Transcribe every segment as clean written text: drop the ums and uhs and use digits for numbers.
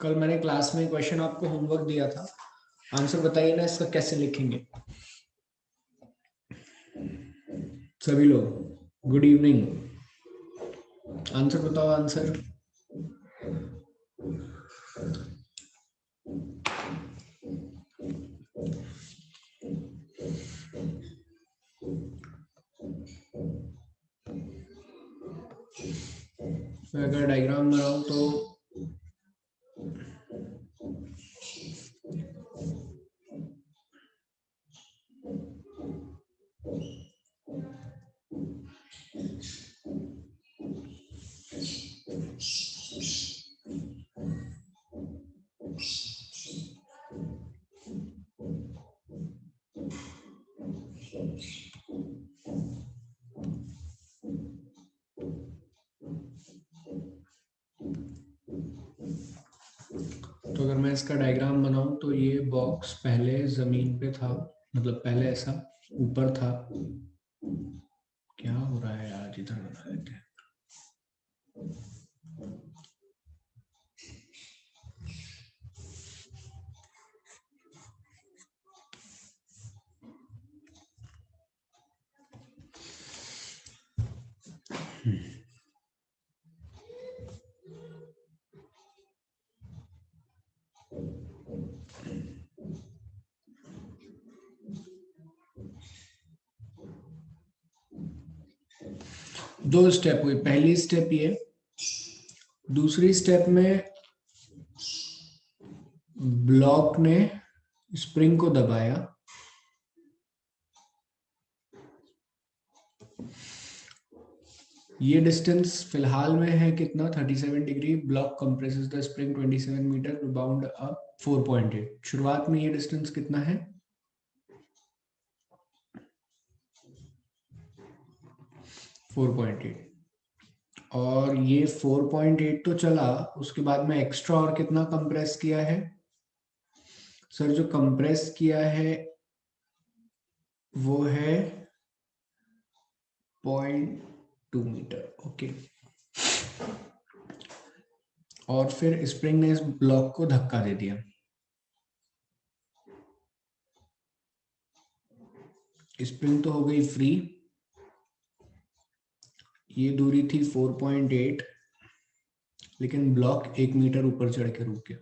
कल मैंने क्लास में क्वेश्चन आपको होमवर्क दिया था, आंसर बताइए ना इसका कैसे लिखेंगे सभी लोग। गुड इवनिंग, आंसर बताओ आंसर। मैं अगर डायग्राम बनाऊं तो अगर मैं इसका डायग्राम बनाऊं तो ये बॉक्स पहले जमीन पे था, मतलब पहले ऐसा ऊपर था। क्या हो रहा है आज, इधर बना देते हैं। दो स्टेप हुई, पहली स्टेप ये, दूसरी स्टेप में ब्लॉक ने स्प्रिंग को दबाया, ये डिस्टेंस फिलहाल में है कितना 37 degree. Block compresses the spring 27 metre, bound up 4.8। शुरुआत में ये डिस्टेंस कितना है 4.8, और ये 4.8 तो चला, उसके बाद में एक्स्ट्रा और कितना कंप्रेस किया है सर? जो कंप्रेस किया है वो है 0.2 मीटर। ओके, और फिर स्प्रिंग ने इस ब्लॉक को धक्का दे दिया। स्प्रिंग तो हो गई फ्री, ये दूरी थी 4.8, लेकिन ब्लॉक 1 मीटर ऊपर चढ़ के रुक गया।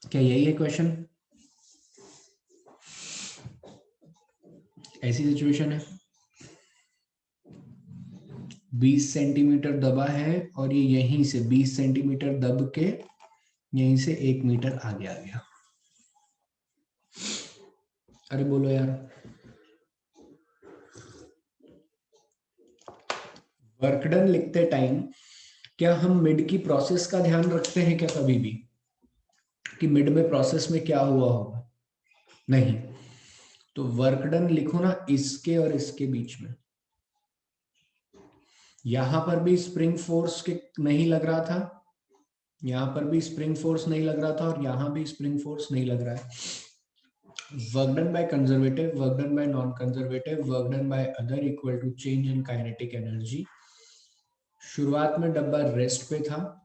क्या यही है क्वेश्चन? ऐसी सिचुएशन है, 20 सेंटीमीटर दबा है और ये यहीं से 20 सेंटीमीटर दब के यहीं से 1 मीटर आगे आ गया। अरे बोलो यार। वर्क डन लिखते टाइम क्या हम मिड की प्रोसेस का ध्यान रखते हैं क्या कभी भी, कि मिड में प्रोसेस में क्या हुआ होगा? नहीं। तो वर्क डन लिखो ना इसके और इसके बीच में। यहां पर भी स्प्रिंग फोर्स के नहीं लग रहा था, यहां पर भी स्प्रिंग फोर्स नहीं लग रहा था, और यहां भी स्प्रिंग फोर्स नहीं लग रहा है। Work done by conservative, work done by non conservative, work done by other equal to change in kinetic energy. शुरुआत में डब्बा रेस्ट पे था,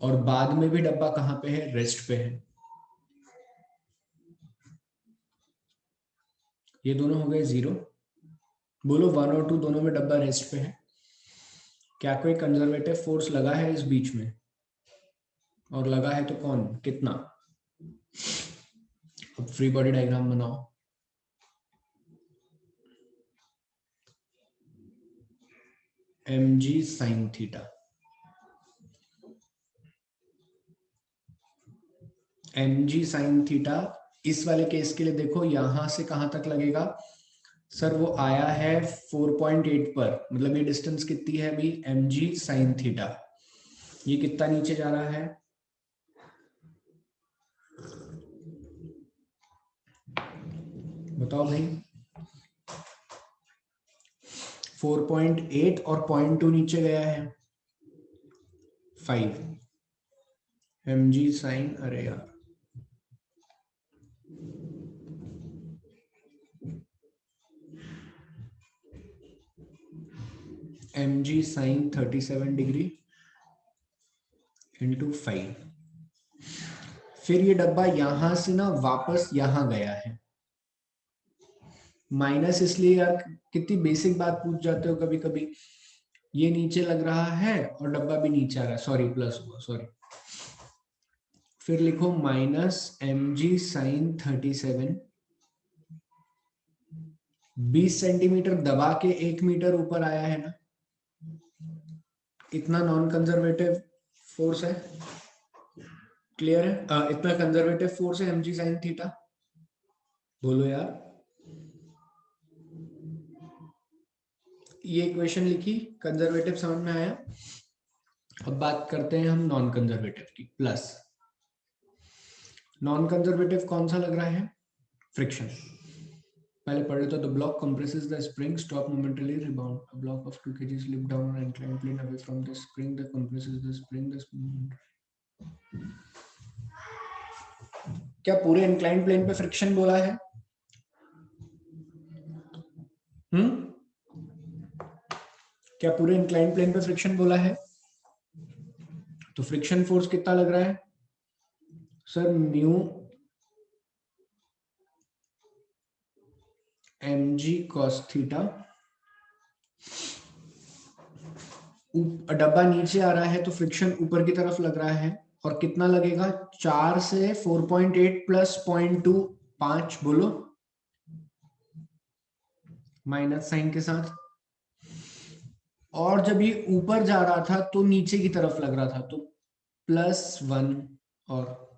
और बाद में भी डब्बा कहां पे है? रेस्ट पे है। ये दोनों हो गए जीरो। बोलो 1 और 2 दोनों में डब्बा रेस्ट पे है। क्या कोई कंजर्वेटिव फोर्स लगा है इस बीच में? और लगा है तो कौन, कितना? अब फ्री बॉडी डायग्राम बनाओ। mg sine theta, mg sine theta इस वाले केस के लिए देखो यहां से कहां तक लगेगा सर? वो आया है 4.8 पर, मतलब ये डिस्टेंस कितनी है अभी? mg sine theta. ये कितना नीचे जा रहा है? बताओ भाई। 4.8 और 0.2 नीचे गया है 5 mg साइन, अरे यार mg साइन 37 डिग्री इंटू 5। फिर ये डब्बा यहां से ना वापस यहां गया है। माइनस इसलिए यार, कितनी बेसिक बात पूछ जाते हो कभी कभी। ये नीचे लग रहा है और डब्बा भी नीचे आ रहा है, सॉरी प्लस हुआ, सॉरी। फिर लिखो माइनस एम जी साइन 37, 20 सेंटीमीटर दबा के 1 मीटर ऊपर आया है ना, इतना नॉन कंजर्वेटिव फोर्स है। क्लियर है? इतना कंजर्वेटिव फोर्स है एम जी साइन थीटा। बोलो यार। ये इक्वेशन लिखी, कंजर्वेटिव समझ में आया। अब बात करते हैं हम नॉन कंजर्वेटिव की। प्लस नॉन कंजर्वेटिव कौन सा लग रहा है? फ्रिक्शन। पहले पढ़ लेते। The block compresses the spring, stop momentarily, rebound. A block of 2 kg slip down an inclined plane away from the spring that compresses the spring. The spring. क्या पूरे इंक्लाइंड प्लेन पे फ्रिक्शन बोला है? क्या पूरे इंक्लाइंड प्लेन पे friction बोला है? तो फ्रिक्शन फोर्स कितना लग रहा है sir? Mu M G cos theta. डब्बा नीचे आ रहा है तो फ्रिक्शन ऊपर की तरफ लग रहा है। और कितना लगेगा? 4 से 4.8 प्लस 0.2, 5 बोलो, माइनस साइन के साथ। और जब ये ऊपर जा रहा था तो नीचे की तरफ लग रहा था, तो +1 और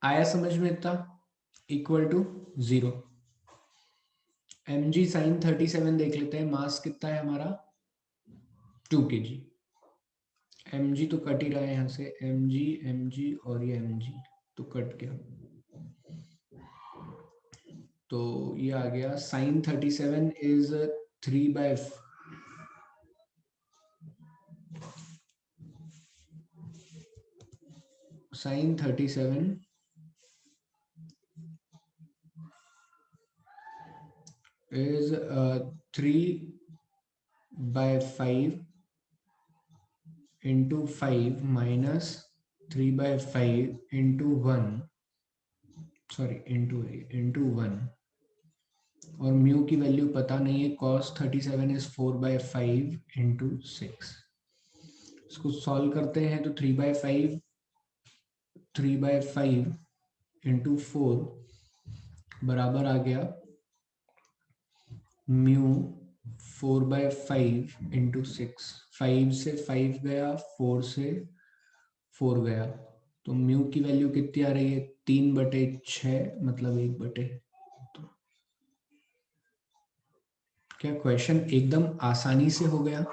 आया समझ में इतना, equal to 0। M ji sine 37 देख लेते हैं। मास कितना है हमारा? 2 kg। एम जी तो कट ही रहा है यहाँ से, एम जी और ये एम जी तो कट गया। तो ये आ गया साइन 37 इज 3/, साइन 37 is 3/5 into 5 minus 3/5 into 1, sorry into 1। और म्यू की वैल्यू पता नहीं है। cos 37 is 4/5 into 6। इसको सॉल्व करते हैं तो 3/5 into 4 बराबर आ गया म्यू 4/5 into 6। 5 से 5 गया, 4 से 4 गया, तो म्यू की वैल्यू कितनी आ रही है? 3/6, मतलब 1/। तो क्या क्वेश्चन एकदम आसानी से हो गया?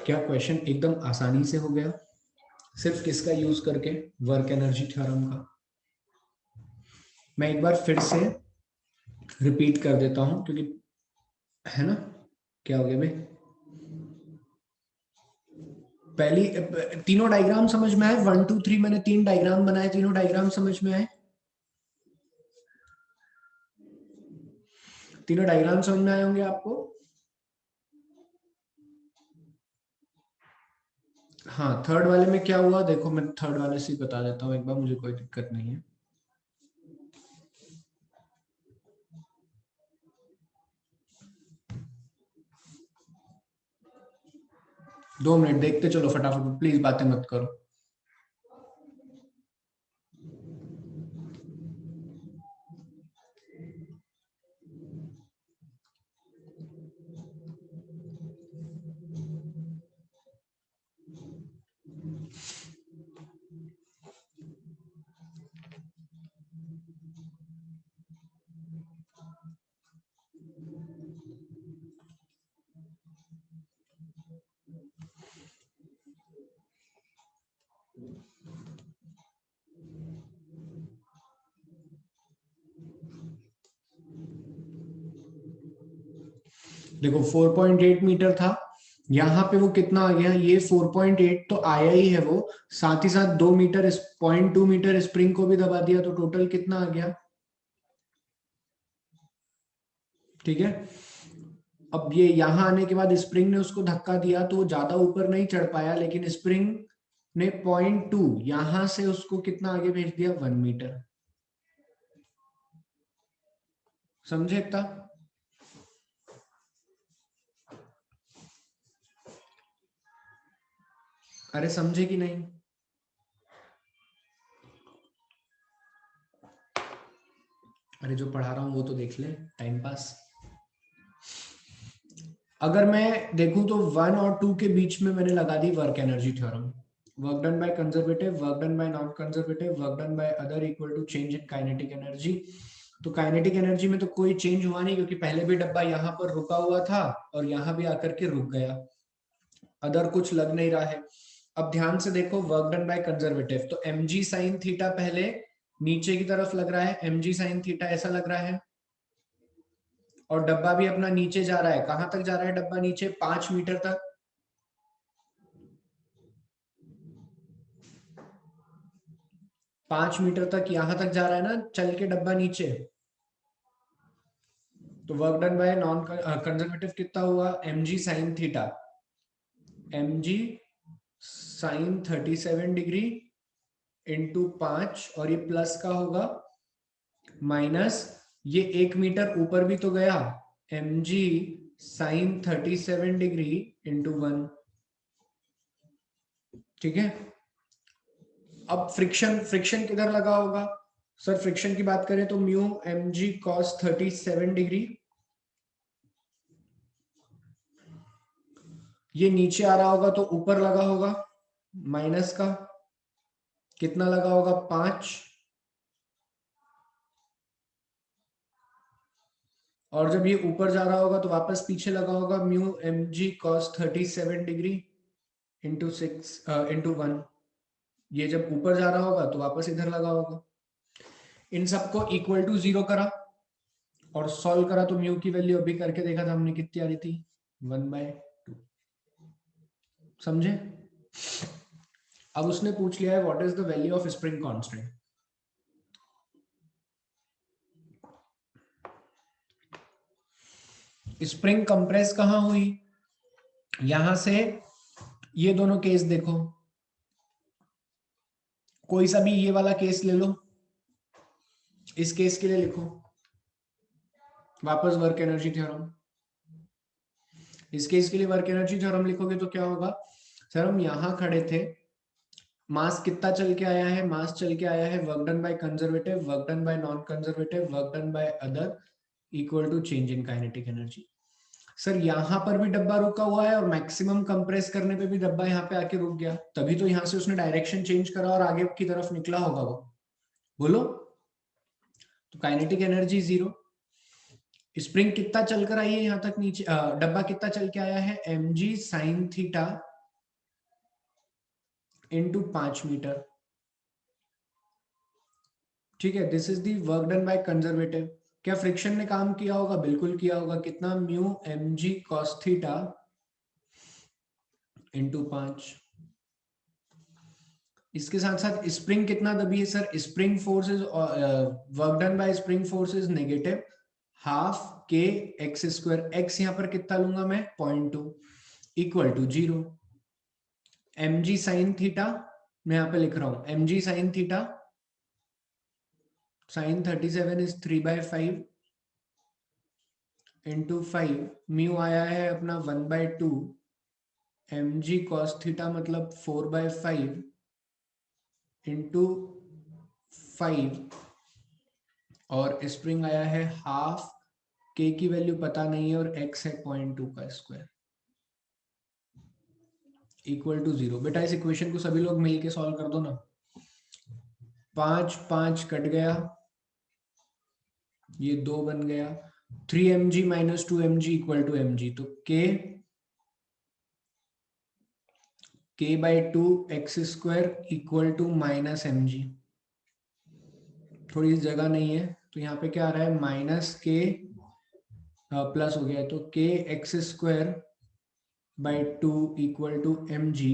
क्या क्वेश्चन एकदम आसानी से हो गया? सिर्फ किसका यूज करके? वर्क एनर्जी थ्योरम का। मैं एक बार फिर से रिपीट कर देता हूं, क्योंकि है ना, क्या हो गया भाई? पहली तीनों डायग्राम समझ में आए? 1 2 3 मैंने 3 डायग्राम बनाए, तीनों डायग्राम समझ में आए? तीनों डायग्राम समझ में आए होंगे आपको? हाँ, थर्ड वाले में क्या हुआ देखो, मैं थर्ड वाले से बता देता हूँ एक बार, मुझे कोई दिक्कत नहीं है। दो मिनट देखते चलो फटाफट, प्लीज बातें मत करो। देखो 4.8 मीटर था, यहाँ पे वो कितना आ गया, ये 4.8 तो आया ही है वो, साथ ही साथ 2 मीटर 0.2 मीटर स्प्रिंग को भी दबा दिया, तो टोटल कितना आ गया। ठीक है, अब ये यहां आने के बाद स्प्रिंग ने उसको धक्का दिया तो वो ज्यादा ऊपर नहीं चढ़ पाया, लेकिन स्प्रिंग ने 0.2 यहां से उसको कितना आगे भेज दिया, 1 मीटर। समझे इतना। अरे समझे कि नहीं। अरे जो पढ़ा रहा हूं वो तो देख ले, टाइम पास। अगर मैं देखूं तो 1 और 2 के बीच में मैंने लगा दी work energy theorem, work done by conservative, work done by non conservative, work done by other equal to change in kinetic energy. तो काइनेटिक एनर्जी में तो कोई चेंज हुआ नहीं, क्योंकि पहले भी डब्बा यहाँ पर रुका हुआ था और यहाँ भी आकर के रुक गया, अदर कुछ लग नहीं रहा है। अब ध्यान से देखो वर्क डन बाय कंजर्वेटिव, तो एम जी साइन थीटा पहले नीचे की तरफ लग रहा है, एम जी साइन थीटा ऐसा लग रहा है, और डब्बा भी अपना नीचे जा रहा है। कहां तक जा रहा है डब्बा, नीचे 5 मीटर तक। 5 मीटर तक यहां तक जा रहा है ना, चल के डब्बा नीचे। तो work done by non conservative कितना हुआ, एम जी साइन थीटा, एम जी साइन 37 डिग्री इंटू 5, और ये प्लस का होगा, माइनस ये 1 मीटर ऊपर भी तो गया, एम जी साइन 37 डिग्री इंटू 1। ठीक है, अब फ्रिक्शन, फ्रिक्शन किधर लगा होगा सर, फ्रिक्शन की बात करें तो mu M G cos 37 degree, ये नीचे आ रहा होगा तो ऊपर लगा होगा माइनस का, कितना लगा होगा, 5, और जब ये ऊपर जा रहा होगा तो वापस पीछे लगा होगा mu M G cos 37 degree into 6 into 1। ये जब ऊपर जा रहा होगा तो वापस इधर लगा होगा। इन सबको इक्वल टू 0 करा और सॉल्व करा, तो म्यू की वैल्यू अभी करके देखा था हमने, कितनी आ रही थी, 1/2। समझे। अब उसने पूछ लिया है what is the value of spring constant. Spring compress कहां हुई, यहां से, ये दोनों केस देखो, कोई सा भी ये वाला केस ले लो, इस केस के लिए लिखो वापस वर्क एनर्जी थ्योरम, इस केस के लिए वर्क एनर्जी थ्योरम लिखोगे तो क्या होगा, सर हम यहां खड़े थे, मास कितना चल के आया है, मास चल के आया है work done by conservative, work done by non conservative, work done by other equal to change in kinetic energy. Sir यहाँ पर भी डब्बा रुका हुआ है और मैक्सिमम कंप्रेस करने पे भी डब्बा यहाँ पे आके रुक गया, तभी तो यहाँ से उसने डायरेक्शन चेंज करा और आगे की तरफ निकला होगा वो, बोलो। तो काइनेटिक एनर्जी 0। स्प्रिंग कितना चलकर आई है यहाँ तक नीचे, डब्बा कितना चल के आया है, M G sine theta into 5 metre. ठीक है, this is the work done by conservative. क्या फ्रिक्शन ने काम किया होगा, बिल्कुल किया होगा, कितना, mu M G cos theta into 5। इसके साथ साथ स्प्रिंग कितना दबी है sir, spring force is, work done by spring force is negative half k x square, x यहां पर कितना लूंगा मैं, 0.2 equal to 0। M ji sine theta मैं यहाँ पे लिख रहा हूं, m ji sine theta, sine 37 is 3/5 into 5, mu आया है अपना 1/2, एम जी कॉस थीटा मतलब 4/5 इंटू 5, और स्प्रिंग आया है हाफ, के की वैल्यू पता नहीं है, और एक्स है 0.2 का स्क्वायर, इक्वल टू 0। बेटा इस इक्वेशन को सभी लोग मिलके सॉल्व कर दो ना, 5 5 कट गया, ये 2 बन गया, 3mg minus 2mg equal to mg, तो k/2 x square equal to minus mg। थोड़ी जगह नहीं है तो यहाँ पे क्या आ रहा है, माइनस के प्लस हो गया है, तो k x square by 2 equal to m g.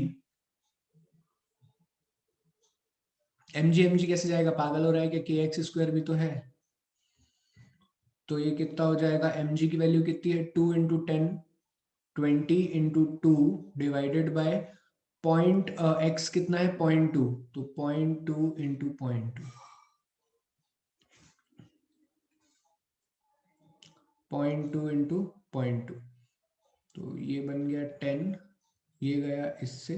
M g कैसे जाएगा, पागल हो रहा है कि के एक्स स्क्वायर भी तो है। तो ये कितना हो जाएगा, एम जी की वैल्यू कितनी है, 2 into 10, 20 into 2 divided by point x कितना है 0.2, तो 0.2 इंटू 0.2, 0.2 इंटू 0.2, तो ये बन गया 10, ये गया इससे,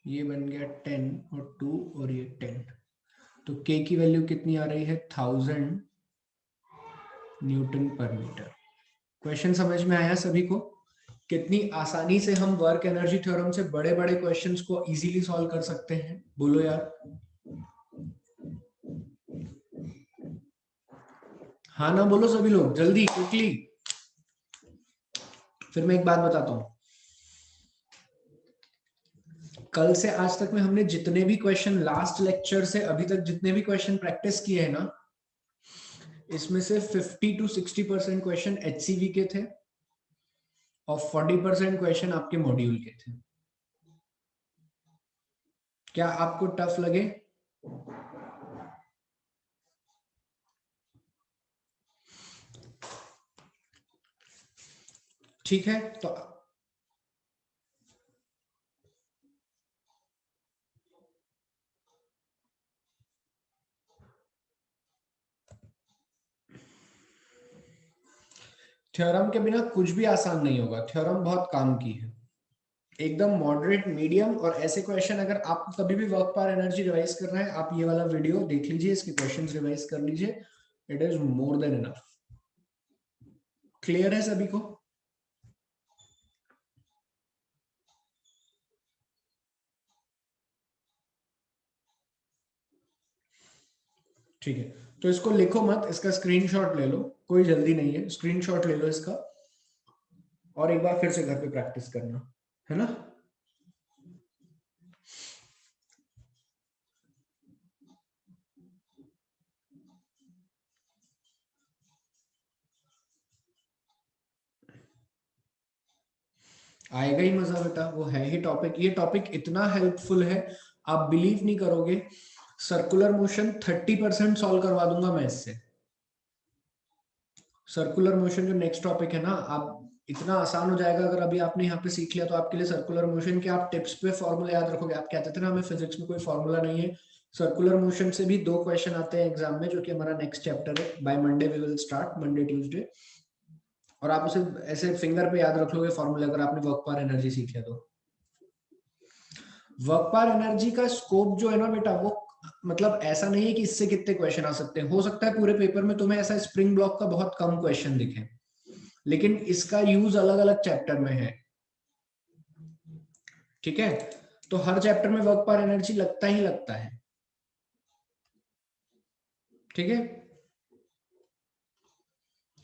ये बन गया 10 और 2 और ये 10, तो के की वैल्यू कितनी आ रही है 1000 न्यूटन पर मीटर। क्वेश्चन समझ में आया सभी को, कितनी आसानी से हम वर्क एनर्जी थ्योरम से बड़े बड़े क्वेश्चंस को इजीली सॉल्व कर सकते हैं, बोलो यार। हाँ ना बोलो सभी लोग जल्दी क्विकली। फिर मैं एक बात बताता हूं, कल से आज तक में हमने जितने भी क्वेश्चन लास्ट लेक्चर से अभी तक जितने भी क्वेश्चन प्रैक्टिस किए हैं ना, इसमें से 50 to 60% क्वेश्चन एचसीवी के थे और 40% क्वेश्चन आपके मॉड्यूल के थे। क्या आपको टफ लगे? ठीक है, तो थ्योरम के बिना कुछ भी आसान नहीं होगा, थ्योरम बहुत काम की है, एकदम मॉडरेट मीडियम। और ऐसे क्वेश्चन अगर आपको कभी भी वर्क पावर एनर्जी रिवाइज करना है, आप ये वाला वीडियो देख लीजिए, इसके क्वेश्चंस रिवाइज कर लीजिए, it is more than enough. Clear है सभी को? ठीक है, तो इसको लिखो मत, इसका स्क्रीनशॉट ले लो, कोई जल्दी नहीं है, स्क्रीनशॉट ले लो इसका और एक बार फिर से घर पे प्रैक्टिस करना, है ना। आएगा ही मजा बेटा, वो है ही टॉपिक, ये टॉपिक इतना हेल्पफुल है, आप बिलीव नहीं करोगे। सर्कुलर मोशन 30% सॉल्व करवा दूंगा मैं इससे। सर्कुलर मोशन जो नेक्स्ट टॉपिक है ना, आप इतना आसान हो जाएगा अगर अभी आपने यहाँ पे सीख लिया, तो आपके लिए सर्कुलर मोशन के आप टिप्स पे फॉर्मूला याद रखोगे। आप कहते थे ना हमें फिजिक्स में कोई फॉर्मूला नहीं है, सर्कुलर मोशन से भी 2 क्वेश्चन आते हैं एग्जाम में, जो कि हमारा नेक्स्ट चैप्टर है। By Monday we will start, Monday Tuesday, और आप उसे ऐसे फिंगर पे याद रख लोगे फॉर्मूला, अगर आपने वर्क पावर एनर्जी सीख लिया तो। वर्क पावर एनर्जी का स्कोप जो है ना बेटा, वो मतलब ऐसा नहीं है कि इससे कितने क्वेश्चन आ सकते हैं। हो सकता है पूरे पेपर में तुम्हें ऐसा स्प्रिंग ब्लॉक का बहुत कम क्वेश्चन दिखे, लेकिन इसका यूज अलग अलग चैप्टर में है, ठीक है। तो हर चैप्टर में वर्क पावर एनर्जी लगता ही लगता है, ठीक है।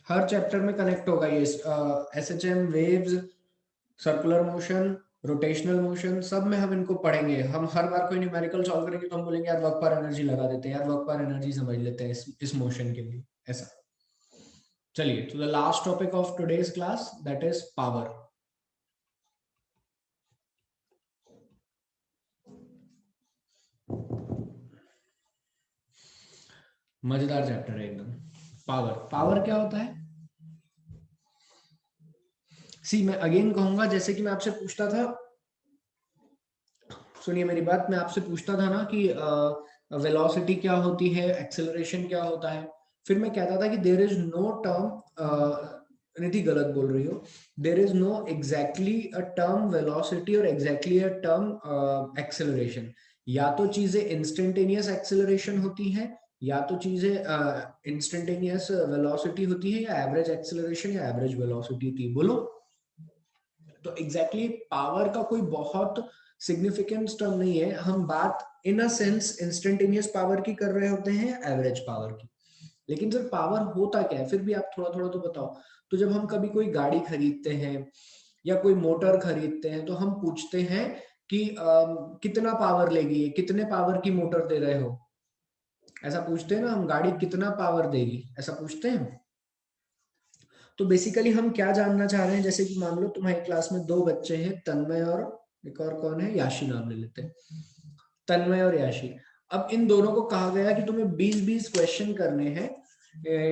हर चैप्टर में कनेक्ट होगा ये, SHM, waves, circular motion, rotational motion, सब में हम इनको पढ़ेंगे। हम हर बार कोई न्यूमेरिकल सॉल्व करेंगे तो हम बोलेंगे यार वर्क पावर एनर्जी लगा देते हैं, यार वर्क पावर एनर्जी समझ लेते हैं इस मोशन के लिए, ऐसा। चलिए, तो the last topic of today's class, that is power. मजेदार चैप्टर है एकदम। पावर, पावर क्या होता है? सी, मैं अगेन कहूंगा, जैसे कि मैं आपसे पूछता था, सुनिए मेरी बात, मैं आपसे पूछता था ना कि वेलोसिटी क्या होती है, एक्सेलरेशन क्या होता है, फिर मैं कहता था कि देर इज नो टर्म, निधि गलत बोल रही हो, there is know exactly a term velocity और एग्जैक्टली अ टर्म एक्सेलरेशन। या तो चीजें इंस्टेंटेनियस एक्सेलरेशन होती हैं, या तो चीजें इंस्टेंटेनियस वेलोसिटी होती है, या एवरेज एक्सेलरेशन या एवरेज वेलोसिटी होती है, बोलो। तो एग्जैक्टली पावर का कोई बहुत सिग्निफिकेंस टर्म नहीं है, हम बात इन अ सेंस इंस्टेंटेनियस पावर की कर रहे होते हैं, एवरेज पावर की। लेकिन सर पावर होता क्या है, फिर भी आप थोड़ा थोड़ा तो बताओ। तो जब हम कभी कोई गाड़ी खरीदते हैं या कोई मोटर खरीदते हैं, तो हम पूछते हैं कि कितना पावर लेगी, ये कितने पावर की मोटर दे रहे हो, ऐसा पूछते हैं ना हम, गाड़ी कितना पावर देगी, ऐसा पूछते हैं। तो बेसिकली हम क्या जानना चाह रहे हैं, जैसे कि मान लो तुम्हारी क्लास में दो बच्चे हैं, तन्मय और एक और कौन है, याशी नाम ले लेते हैं, तन्मय और याशी। अब इन दोनों को कहा गया कि तुम्हें 20-20 क्वेश्चन करने हैं,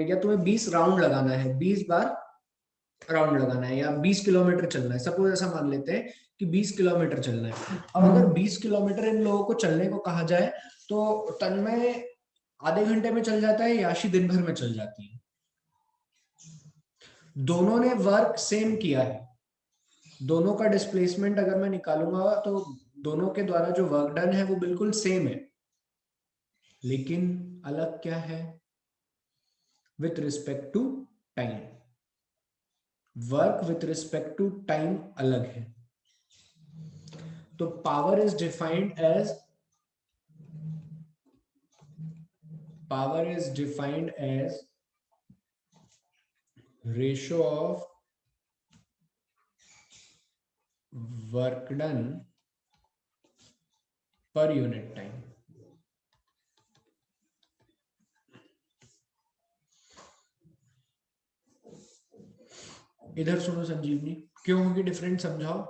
या तुम्हें 20 राउंड लगाना है, 20 बार राउंड लगाना है, या 20 किलोमीटर चलना है। सपोज ऐसा मान लेते हैं कि 20 किलोमीटर चलना है। अब अगर 20 किलोमीटर इन लोगों को चलने को कहा जाए तो तन्मय आधे घंटे में चल जाता है, याशी दिन भर में चल जाती है। दोनों ने वर्क सेम किया है, दोनों का डिस्प्लेसमेंट अगर मैं निकालूंगा तो दोनों के द्वारा जो वर्क डन है वो बिल्कुल सेम है, लेकिन अलग क्या है, with respect to time. Work with respect to time अलग है। तो power is defined as ratio of work done per unit time. इधर सुनो संजीवनी, क्यों होगी डिफरेंट, समझाओ।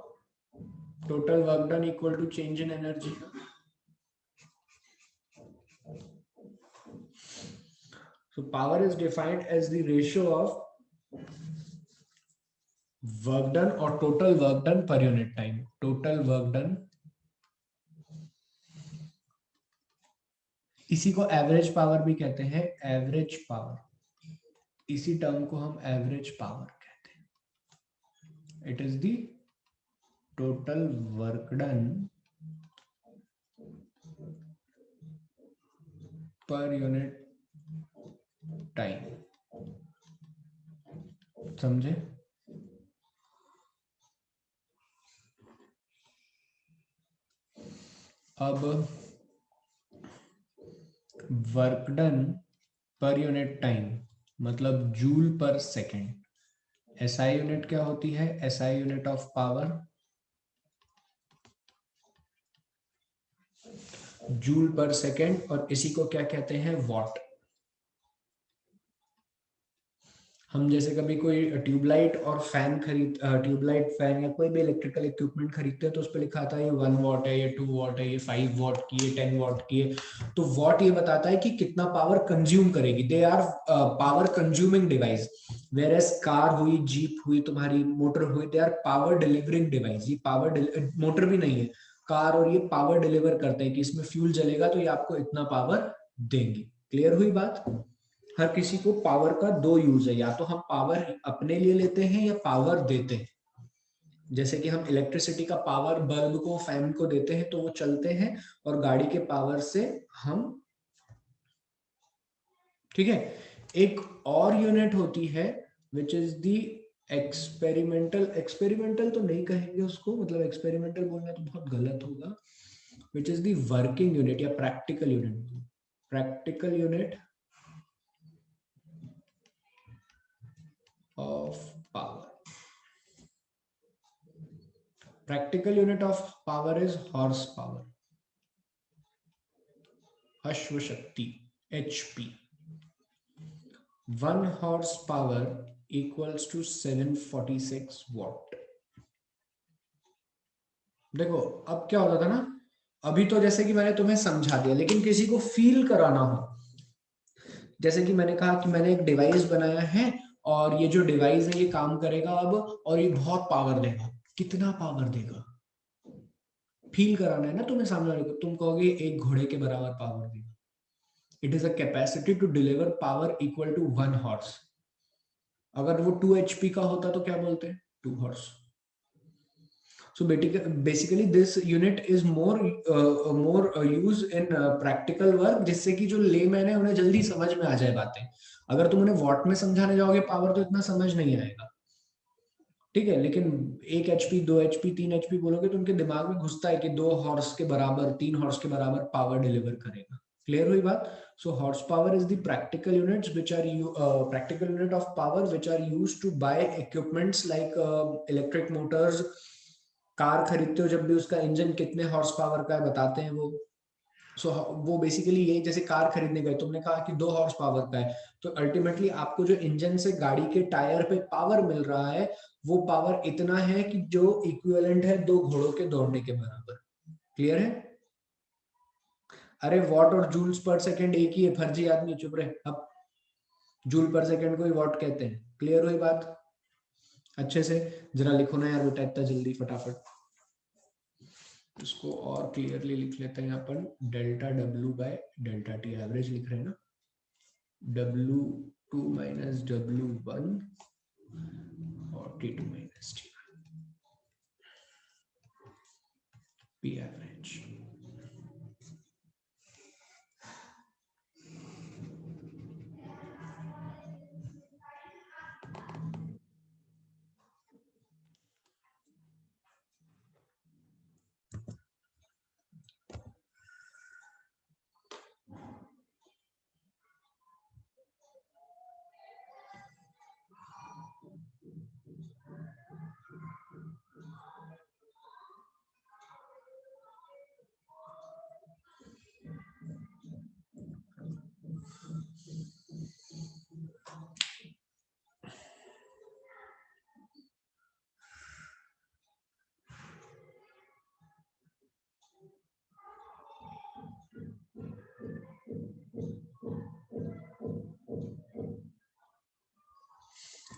Total work done equal to change in energy. So power is defined as the ratio of work done or total work done per unit time. Total work done, इसी को average power भी कहते हैं, average power, इसी term को हम average power कहते हैं। It is the total work done per unit time. समझे? अब work done per unit time मतलब joule per second. SI unit क्या होती है, SI unit of power joule per second, और इसी को क्या कहते हैं, वॉट। हम जैसे कभी कोई ट्यूबलाइट और फैन ट्यूबलाइट फैन या कोई भी इलेक्ट्रिकल इक्विपमेंट खरीदते हैं तो उस पर लिखा था ये 1 वॉट है, ये 2 वॉट है, ये 5 वॉट की, ये 10 वॉट की है। तो वॉट ये बताता है कि कितना पावर कंज्यूम करेगी। They are power consuming device, where as car हुई, जीप हुई, तुम्हारी मोटर हुई, they are power delivering device. ये पावर मोटर भी नहीं है, कार और ये पावर डिलीवर करते हैं कि इसमें फ्यूल जलेगा तो ये आपको इतना पावर देंगी। क्लियर हुई बात? हर किसी को पावर का दो यूज है, या तो हम पावर अपने लिए लेते हैं या पावर देते हैं। जैसे कि हम इलेक्ट्रिसिटी का पावर बल्ब को, फैन को देते हैं तो वो चलते हैं, और गाड़ी के पावर से हम, ठीक है। एक और यूनिट होती है विच इज दी एक्सपेरिमेंटल तो नहीं कहेंगे उसको, मतलब एक्सपेरिमेंटल बोलना तो बहुत गलत होगा, which is the working unit या practical unit. Practical unit of power. Practical unit of power is horsepower. Ashwa Shakti, HP. 1 horsepower equals to 746 watt. देखो अब क्या होता था ना, अभी तो जैसे कि मैंने तुम्हें समझा दिया, लेकिन किसी को फील कराना हो, जैसे कि मैंने कहा कि मैंने एक डिवाइस बनाया है और ये जो डिवाइस है ये काम करेगा अब, और ये बहुत पावर देगा। कितना पावर देगा फील कराना है ना तुम्हें सामने वाले को। तुम कहोगे एक घोड़े के बराबर पावर देगा। It is a capacity to deliver power equal to 1 horse. अगर वो 2 HP का होता तो क्या बोलते हैं, 2 horse. So basically this unit is more used in practical work, जिससे कि जो लेमैन है उन्हें जल्दी समझ में आ जाए बातें। अगर तुम उन्हें वॉट में समझाने जाओगे पावर तो इतना समझ नहीं आएगा, ठीक है। लेकिन 1 HP 2 HP 3 HP बोलोगे तो उनके दिमाग में घुसता है कि 2 हॉर्स के बराबर, 3 हॉर्स के बराबर पावर डिलीवर करेगा। क्लियर हुई बात? So horse power is the practical units which are practical unit of power which are used to by equipments like electric motors. Car खरीदते हो जब भी उसका इंजन कितने हॉर्स पावर का है बताते हैं वो। सो वो बेसिकली ये, जैसे कार खरीदने गए, तुमने कहा कि 2 हॉर्स पावर का है, तो अल्टीमेटली आपको जो इंजन से गाड़ी के टायर पे पावर मिल रहा है, वो पावर इतना है कि जो इक्विवेलेंट है 2 घोड़ों के दौड़ने के बराबर। क्लियर है? अरे वॉट और जूल्स पर सेकंड एक ही है, फर्जी आदमी चुप रहे। अब जूल पर सेकंड को ही वॉट कहते हैं। क्लियर हुई बात? अच्छे से जरा लिखो ना यार बेटा, इतना जल्दी फटाफट। इसको और क्लियरली लिख लेते हैं यहाँ पर, delta W by delta T, average लिख रहे हैं ना, W2 माइनस W1 और T2 minus T, P average.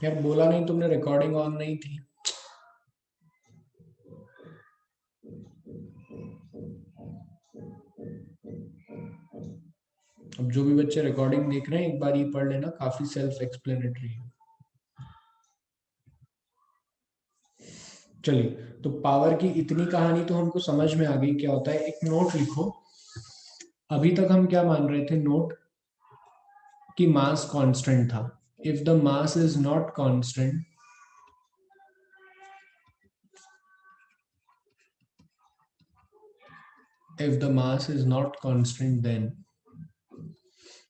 यार बोला नहीं तुमने, रिकॉर्डिंग ऑन नहीं थी। अब जो भी बच्चे रिकॉर्डिंग देख रहे हैं एक बार ये पढ़ लेना, काफी सेल्फ एक्सप्लेनेटरी है। चलिए, तो पावर की इतनी कहानी तो हमको समझ में आ गई क्या होता है। एक नोट लिखो, अभी तक हम क्या मान रहे थे, नोट कि मास कांस्टेंट था। If the mass is not constant, if the mass is not constant, then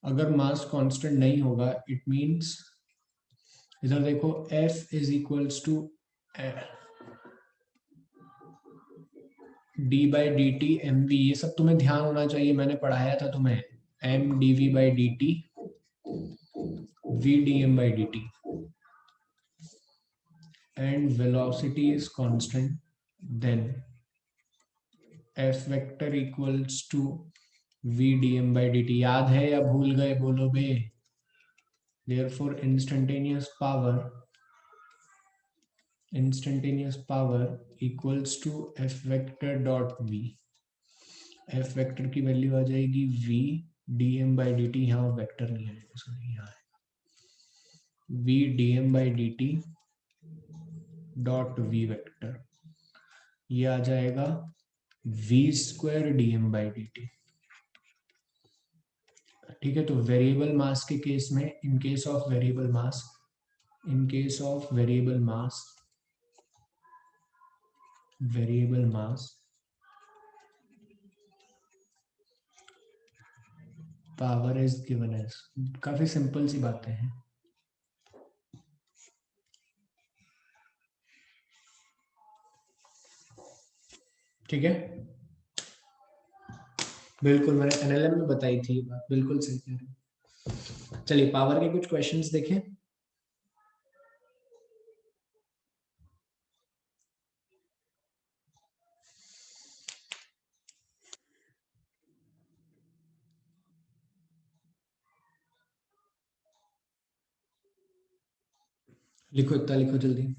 अगर मास कांस्टेंट नहीं होगा, इट मींस, इधर देखो, F is equals to d by D t m v, ये सब तुम्हें ध्यान होना चाहिए, मैंने पढ़ाया था तुम्हें, m d v by D t, v d m by D t, and velocity is constant, then F vector equals to v d m by D t. याद है या भूल गए, बोलो बे? Therefore, instantaneous power equals to F vector dot V। F vector की value आ जाएगी V dm by dt, यहाँ वेक्टर नहीं आएगा, सॉरी यहाँ है V dm by dt dot V vector, ये आ जाएगा V square dm by dt। ठीक है, तो वेरिएबल मास के केस में, in case of variable mass, in case of variable mass power is given as, काफी सिंपल सी बातें हैं। ठीक है, बिल्कुल मैंने एनएलएम में बताई थी ये बात, बिल्कुल सही कह रहे हैं। चलिए पावर के कुछ क्वेश्चंस देखें। लिखो, इतना लिखो जल्दी।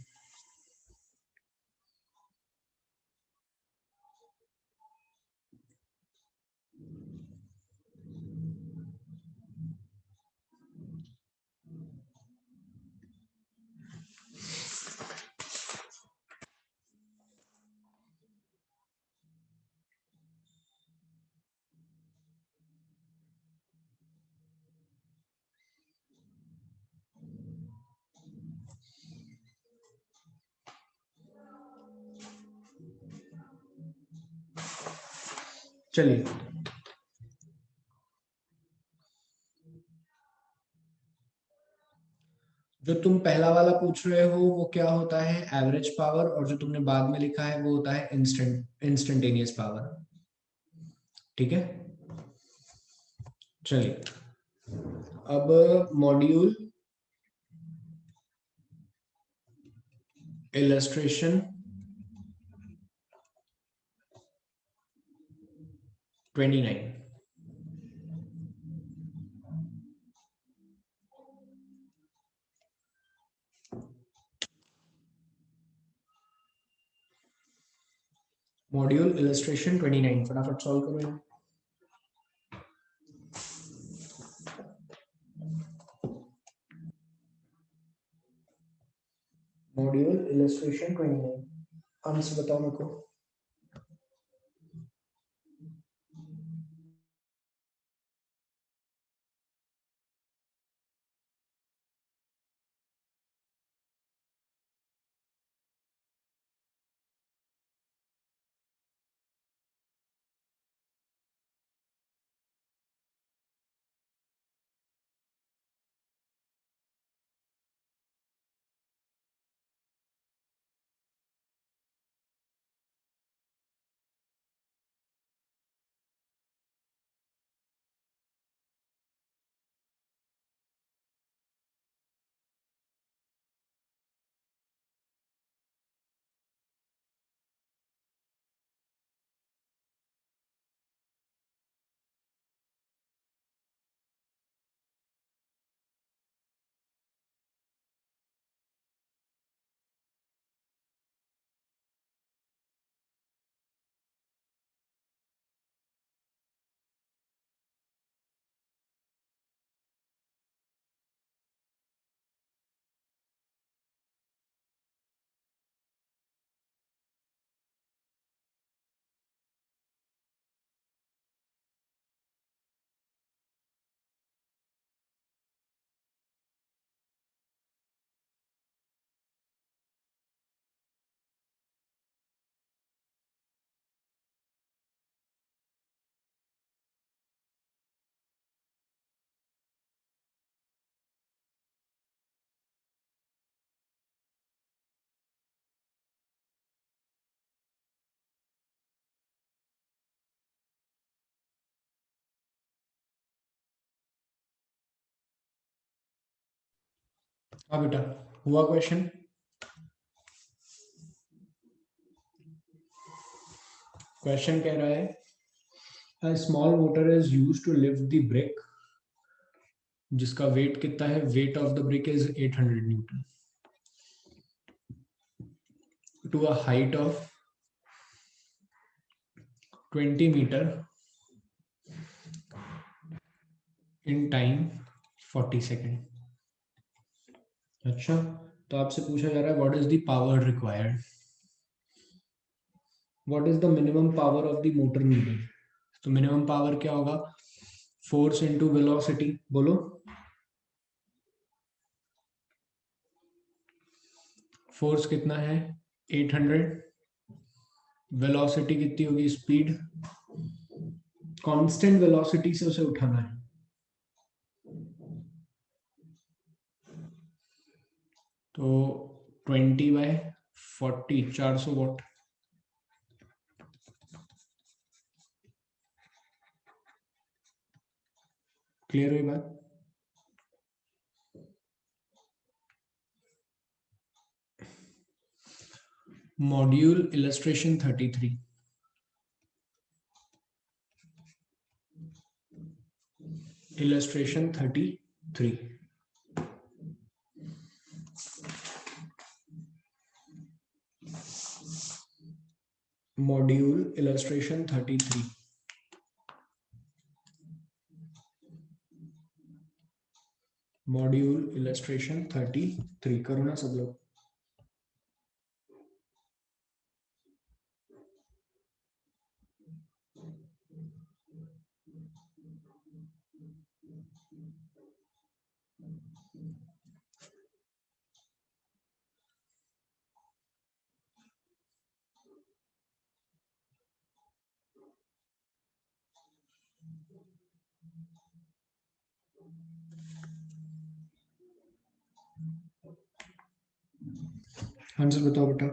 चलिए, जो तुम पहला वाला पूछ रहे हो वो क्या होता है, एवरेज पावर, और जो तुमने बाद में लिखा है वो होता है इंस्टेंटेनियस पावर। ठीक है, चलिए अब मॉड्यूल इलस्ट्रेशन 29। मॉड्यूल इलस्ट्रेशन 29 फटाफट सॉल्व करो। मॉड्यूल इलस्ट्रेशन 29 आंसर बताओ मेरे को। हाँ बेटा, हुआ क्वेश्चन। क्वेश्चन कह रहा है a small motor is used to lift the brick, जिसका वेट कितना है, weight of the brick is 800 newton, to a height of 20 metre in time 40 second. अच्छा, तो आपसे पूछा जा रहा है what is the power required, what is the minimum power of the motor needed. तो मिनिमम पावर क्या होगा, फोर्स इनटू वेलोसिटी, बोलो। फोर्स कितना है 800, वेलोसिटी कितनी होगी, स्पीड, कांस्टेंट वेलोसिटी से उसे उठाना है। तो 20/40 400 वॉट। क्लियर हुई बात। Module illustration 33, illustration 33, module illustration 33, module illustration 33 करो ना सब लोग। आंसर बताओ बेटा।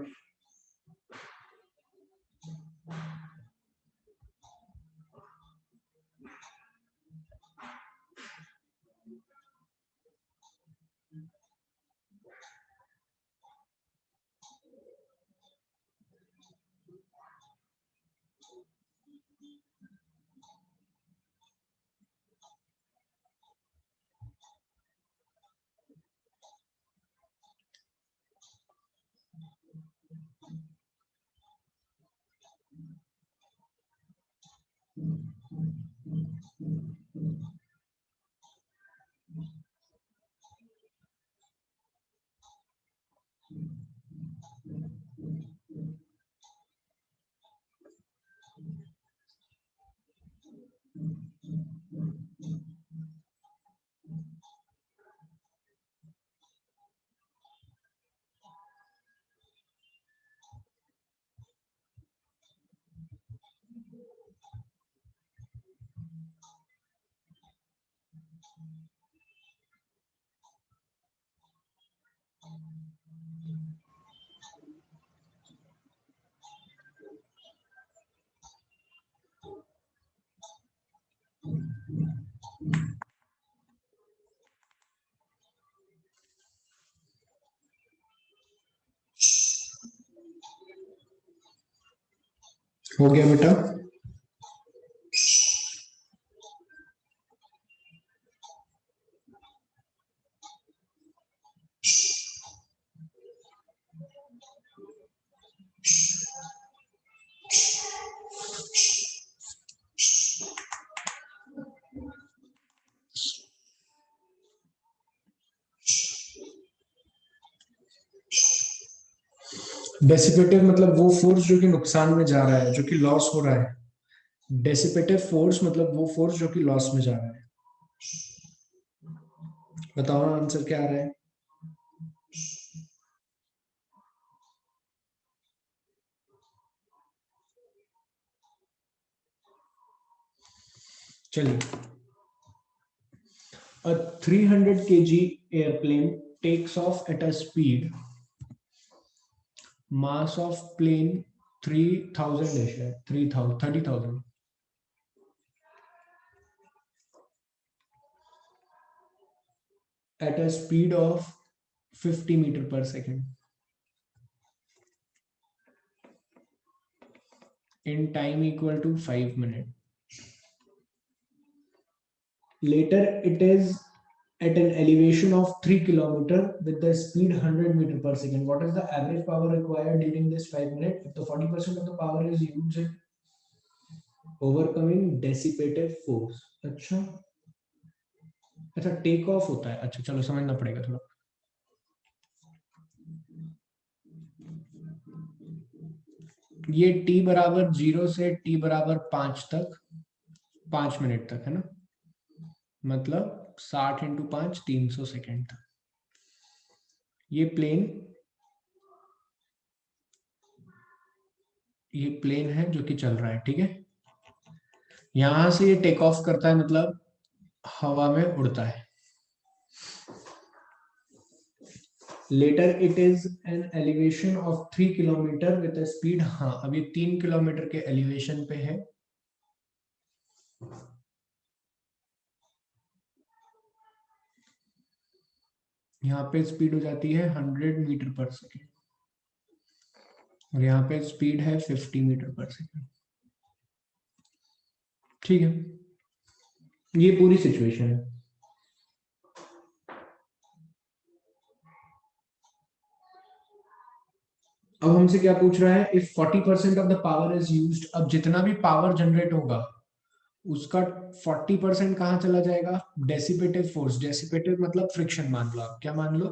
हो गया बेटा? डेसिपेटिव मतलब वो फोर्स जो कि नुकसान में जा रहा है, जो कि लॉस हो रहा है। डेसिपेटिव फोर्स मतलब वो फोर्स जो कि लॉस में जा रहा है। बताओ ना आंसर क्या आ रहा है? चलिए, a 300 kg airplane takes off at a speed, mass of plane 3000 है, 3000 30,000, at a speed of 50 meter per second in time equal to 5 minutes. Later, it is at an elevation of 3 kilometer with the speed 100 meter per second. What is the average power required during this 5 minutes? If the 40% of the power is used in overcoming dissipative force. अच्छा अच्छा, take off होता है, अच्छा चलो समझना पड़ेगा थोड़ा। ये t बराबर 0 से t बराबर 5 तक, 5 मिनट तक है ना, मतलब 60 इंटू 5 300 सेकेंड तक ये प्लेन है जो कि चल रहा है, ठीक है। यहां से ये टेक ऑफ करता है, मतलब हवा में उड़ता है। Later it is an elevation of 3 kilometre with speed, हाँ अब ये 3 किलोमीटर के एलिवेशन पे है। यहाँ पे स्पीड हो जाती है 100 मीटर पर सेकेंड और यहाँ पे स्पीड है 50 मीटर पर सेकेंड, ठीक है। ये पूरी सिचुएशन है। अब हमसे क्या पूछ रहा है? If 40% of the power is used, अब जितना भी पावर जनरेट होगा उसका 40% कहां चला जाएगा? डेसिपेटिव फोर्स। डेसिपेटिव मतलब फ्रिक्शन, मान लो आप, क्या मान लो?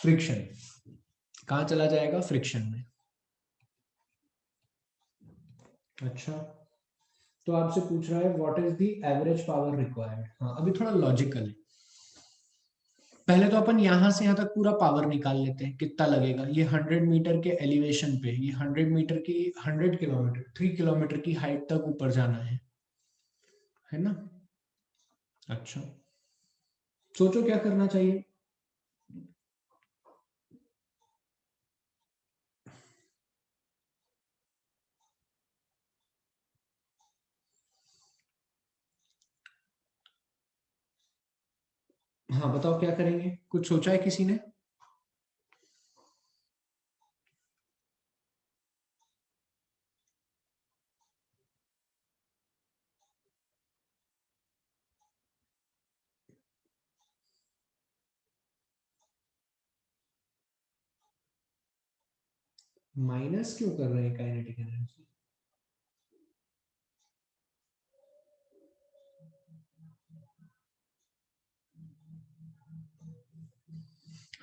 फ्रिक्शन। कहां चला जाएगा? फ्रिक्शन में। अच्छा, तो आपसे पूछ रहा है what is the average power required. हाँ अभी थोड़ा लॉजिकल है। पहले तो अपन यहां से यहां तक पूरा पावर निकाल लेते हैं, कितना लगेगा। ये 100 मीटर के एलिवेशन पे, ये 100 मीटर की, 100 किलोमीटर, 3 किलोमीटर की हाइट तक ऊपर जाना है ना। अच्छा, सोचो क्या करना चाहिए। हाँ बताओ क्या करेंगे, कुछ सोचा है किसी ने? माइनस क्यों कर रहे हैं काइनेटिक एनर्जी?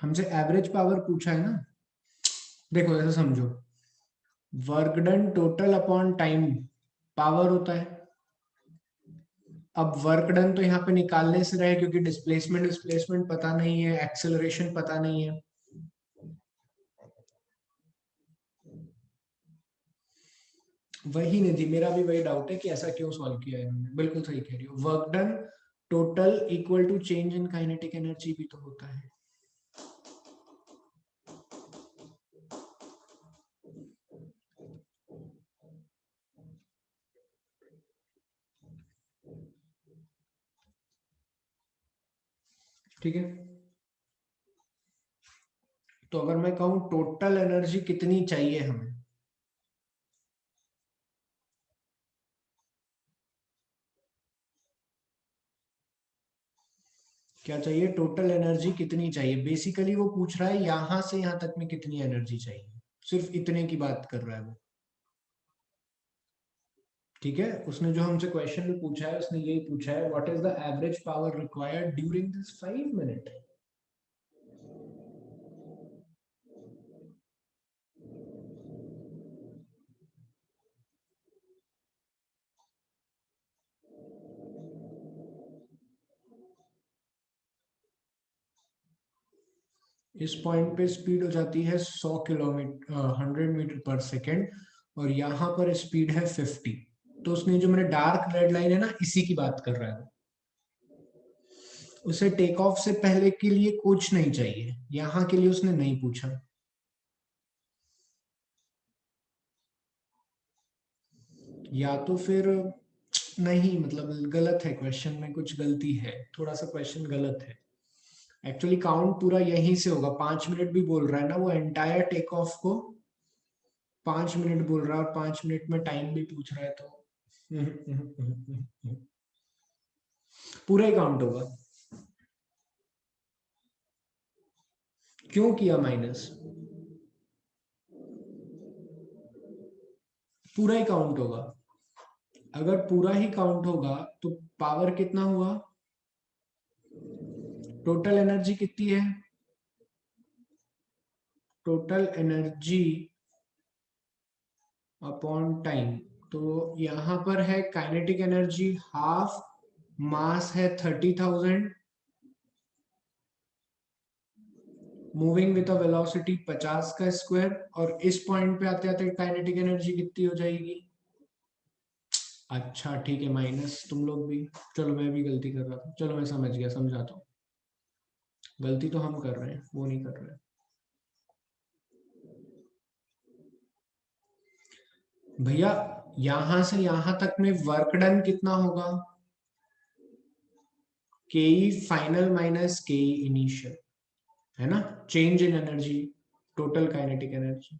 हमसे एवरेज पावर पूछा है ना। देखो ऐसा समझो, work done total upon time power होता है। अब वर्क डन तो यहाँ पे निकालने से रहे, क्योंकि डिस्प्लेसमेंट डिस्प्लेसमेंट पता नहीं है, एक्सेलरेशन पता नहीं है। वही नहीं थी, मेरा भी वही डाउट है कि ऐसा क्यों सॉल्व किया है इन्होंने। बिल्कुल सही कह रही हो, work done total equal to change in kinetic energy भी तो होता है। ठीक है, तो अगर मैं कहूं टोटल एनर्जी कितनी चाहिए हमें, क्या चाहिए, टोटल एनर्जी कितनी चाहिए, बेसिकली वो पूछ रहा है यहां से यहां तक में कितनी एनर्जी चाहिए, सिर्फ इतने की बात कर रहा है वो। ठीक है, उसने जो हमसे क्वेश्चन में पूछा है, उसने यही पूछा है, what is the average power required during this 5 minute. इस पॉइंट पे स्पीड हो जाती है 100 किलोमीटर 100 मीटर पर सेकेंड, और यहाँ पर स्पीड है 50। तो उसने जो मेरे डार्क रेड लाइन है ना, इसी की बात कर रहा है। उसे टेक ऑफ से पहले के लिए कुछ नहीं चाहिए, यहाँ के लिए उसने नहीं पूछा। या तो फिर नहीं, मतलब गलत है, क्वेश्चन में कुछ गलती है, थोड़ा सा क्वेश्चन गलत है। एक्चुअली काउंट पूरा यहीं से होगा, 5 मिनट भी बोल रहा है ना वो, एंटायर टेक ऑफ को 5 मिनट बोल रहा है, और 5 मिनट में टाइम भी पूछ रहा है, तो पूरा ही काउंट होगा। क्यों किया माइनस, पूरा ही काउंट होगा। अगर पूरा ही काउंट होगा तो पावर कितना हुआ, टोटल एनर्जी कितनी है, टोटल एनर्जी अपॉन टाइम। तो यहां पर है काइनेटिक एनर्जी हाफ, मास है 30,000, मूविंग विद अ वेलोसिटी 50 का स्क्वायर, और इस पॉइंट पे आते आते काइनेटिक एनर्जी कितनी हो जाएगी। अच्छा ठीक है, माइनस तुम लोग भी, चलो मैं भी गलती कर रहा था, चलो मैं समझ गया, समझाता हूँ। गलती तो हम कर रहे हैं, वो नहीं कर रहे। भैया यहां से यहां तक में वर्क डन कितना होगा, के फाइनल माइनस के इनिशियल, है ना, change in energy, total kinetic energy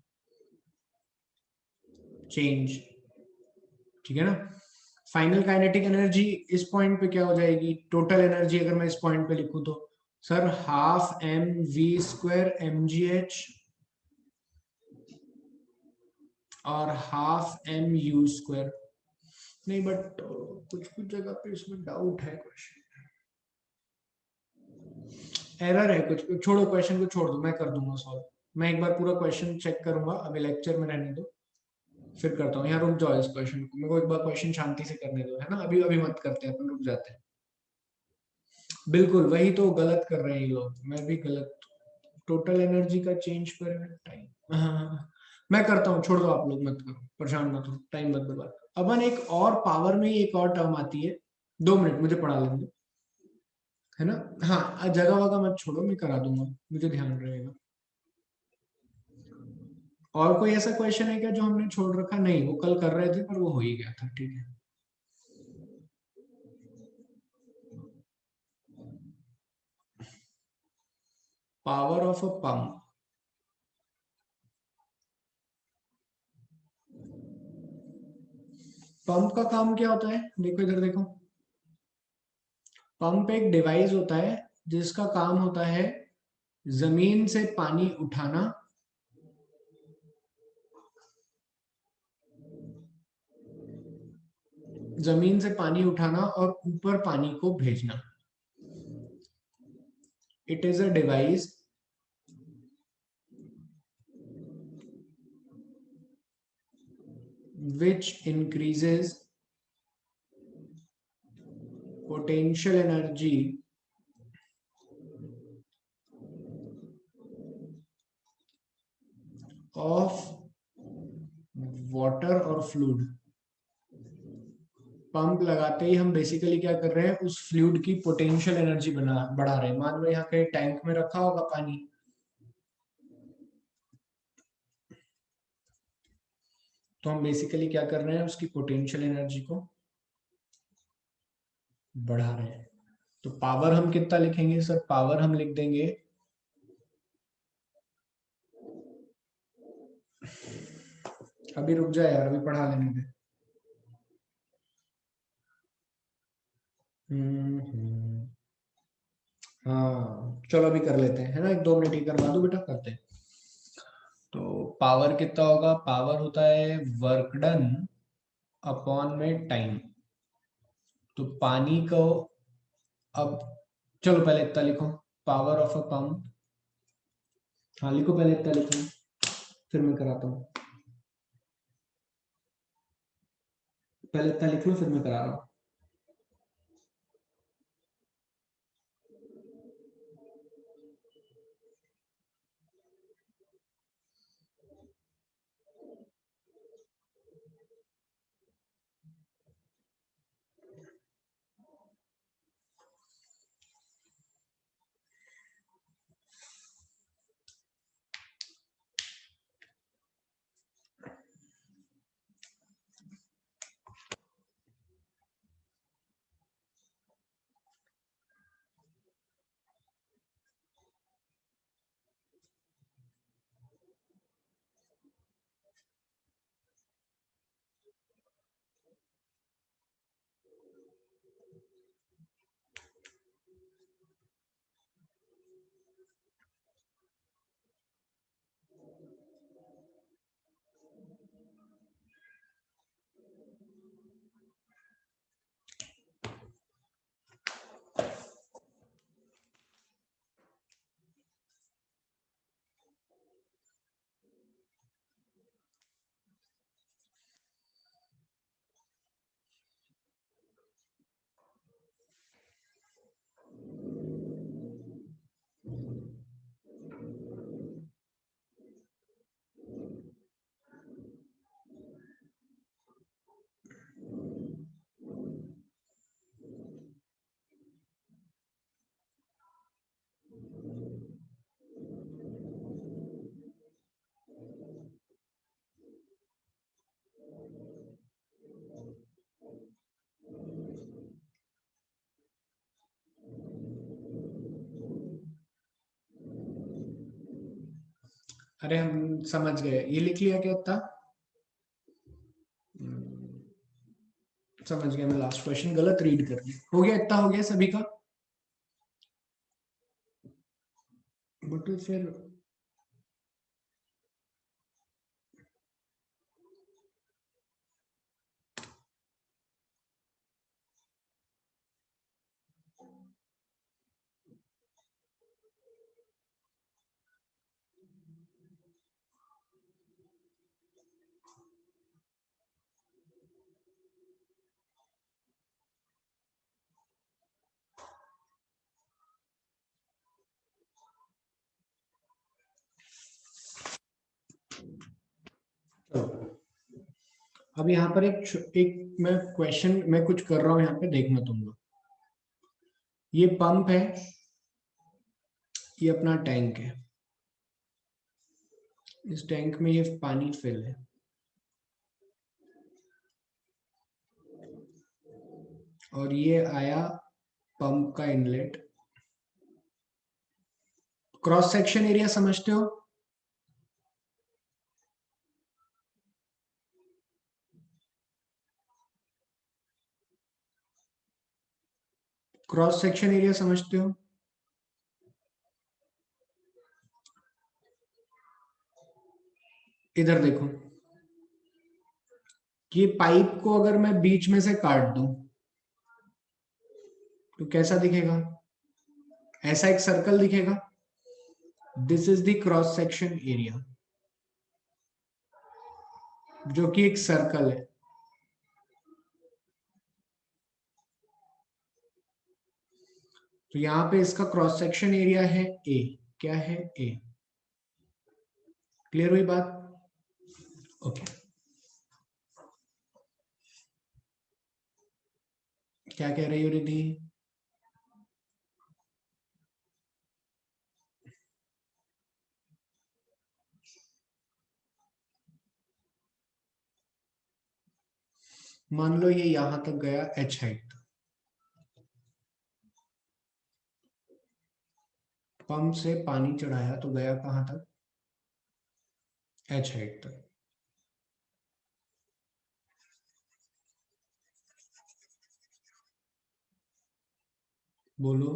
change. ठीक है ना, फाइनल काइनेटिक एनर्जी इस पॉइंट पे क्या हो जाएगी, टोटल एनर्जी अगर मैं इस पॉइंट पे लिखूं तो sir half m v square m g h और हाफ एम यू स्क्वायर। नहीं बट कुछ कुछ जगह पे इसमें डाउट है, क्वेश्चन एरर है कुछ, छोड़ो क्वेश्चन को छोड़ दो, मैं कर दूंगा सॉल्व। मैं एक बार पूरा क्वेश्चन चेक करूंगा, अभी लेक्चर में रहने दो, फिर करता हूँ। यहाँ रुक जाओ, इस क्वेश्चन को मेरे को एक बार क्वेश्चन शांति से करने दो, है ना, अभी अभी मत करते हैं अपन, रुक जाते हैं। बिल्कुल वही तो गलत कर रहे हैं ये लोग, मैं भी गलत। टोटल एनर्जी का चेंज पर टाइम, हाँ मैं करता हूँ, छोड़ दो आप लोग, मत करो, परेशान मत हो, टाइम मत बर्बाद। अपन एक और पावर में ही एक और टर्म आती है, 2 मिनट मुझे पढ़ा लेने दो, है ना। हाँ जगह वगह मत छोड़ो, मैं करा दूंगा, मुझे ध्यान रहेगा। और कोई ऐसा क्वेश्चन है क्या जो हमने छोड़ रखा, नहीं वो कल कर रहे थे पर वो हो ही गया था, ठीक है। Power of a pump, pump का काम क्या होता है, देखो इधर देखो, पंप एक डिवाइस होता है जिसका काम होता है जमीन से पानी उठाना, जमीन से पानी उठाना और ऊपर पानी को भेजना। It is a device which increases potential energy of water or fluid। Pump लगाते ही हम बेसिकली क्या कर रहे हैं, उस फ्लूइड की पोटेंशियल एनर्जी बढ़ा रहे हैं। मान लो यहाँ कहीं टैंक में रखा होगा पानी, तो हम बेसिकली क्या कर रहे हैं, उसकी पोटेंशियल एनर्जी को बढ़ा रहे हैं। तो पावर हम कितना लिखेंगे सर? पावर हम लिख देंगे अभी रुक जाए यार, अभी पढ़ा लेने दे। हाँ चलो अभी कर लेते हैं, है ना, 1-2 मिनट ही करवा दो बेटा, करते हैं। तो पावर कितना होगा? पावर होता है वर्क डन अपॉन में टाइम। तो पानी को, अब चलो पहले इतना लिखो, पावर ऑफ अ पंप। हाँ लिखो, पहले इतना लिखो, फिर मैं कराता हूँ। पहले इतना लिख लो, फिर मैं करा रहा हूँ। अरे हम समझ गए, ये लिख लिया क्या था? समझ गया मैं, लास्ट क्वेश्चन गलत रीड कर दी। हो गया, इतना हो गया सभी का? बट फिर अब यहाँ पर एक मैं क्वेश्चन मैं कुछ कर रहा हूँ यहाँ पे, देखना तुम लोग। ये पंप है, ये अपना टैंक है, इस टैंक में ये पानी फिल है, और ये आया पंप का इनलेट। क्रॉस सेक्शन एरिया समझते हो? क्रॉस सेक्शन एरिया समझते हो? इधर देखो, कि पाइप को अगर मैं बीच में से काट दूं तो कैसा दिखेगा? ऐसा एक सर्कल दिखेगा। This is the cross section area. जो कि एक सर्कल है। तो यहाँ पे इसका क्रॉस सेक्शन एरिया है ए। क्या है? ए। क्लियर हुई बात? ओके। क्या कह रही हो रिद्धि? मान लो ये यहां तक गया एच हाइट, पंप से पानी चढ़ाया तो गया कहां तक? एच हाइट तक। बोलो।